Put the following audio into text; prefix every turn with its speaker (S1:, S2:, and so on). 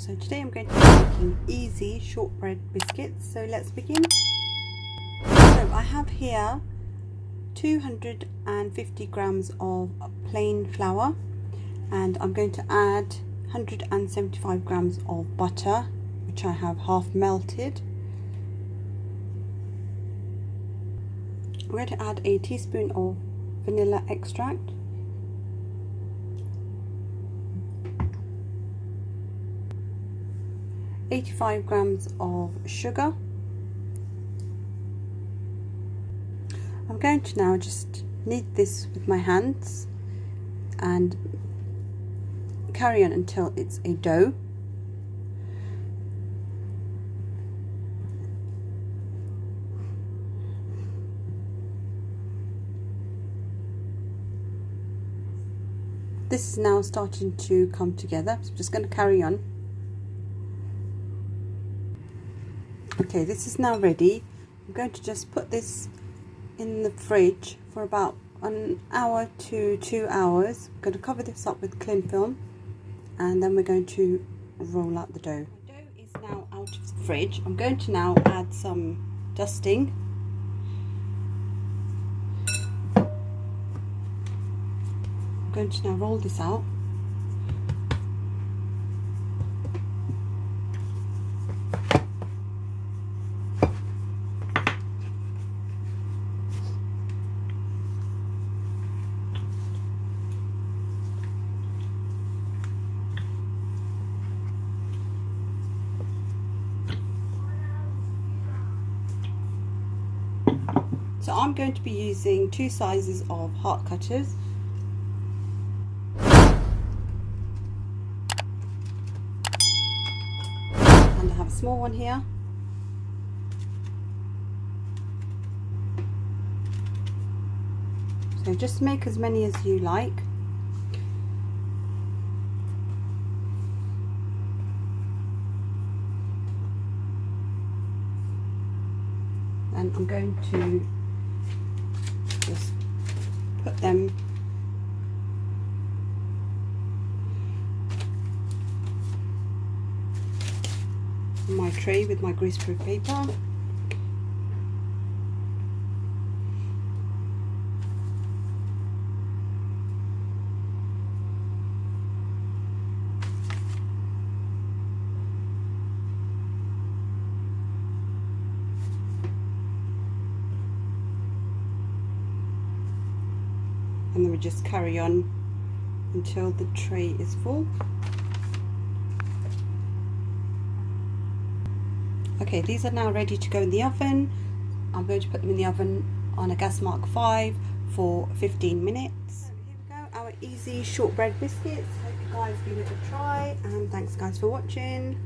S1: So today I'm going to be making easy shortbread biscuits. So let's begin. So I have here 250 grams of plain flour, and I'm going to add 175 grams of butter, which I have half melted. I'm going to add a teaspoon of vanilla extract, ,85 grams of sugar. I'm going to now just knead this with my hands and carry on until it's a dough. This is now starting to come together, so I'm just going to carry on. Okay, this is now ready. I'm going to just put this in the fridge for about an hour to 2 hours. I'm going to cover this up with cling film, and then we're going to roll out the dough. The dough is now out of the fridge. I'm going to now add some dusting. I'm going to now roll this out. So I'm going to be using 2 sizes of heart cutters. And I have a small one here. So just make as many as you like. And I'm going to just put them on my tray with my greaseproof paper. And then we just carry on until the tray is full. Okay, these are now ready to go in the oven. I'm going to put them in the oven on a gas mark 5 for 15 minutes. So here we go, our easy shortbread biscuits. Hope you guys give it a try, and thanks guys for watching.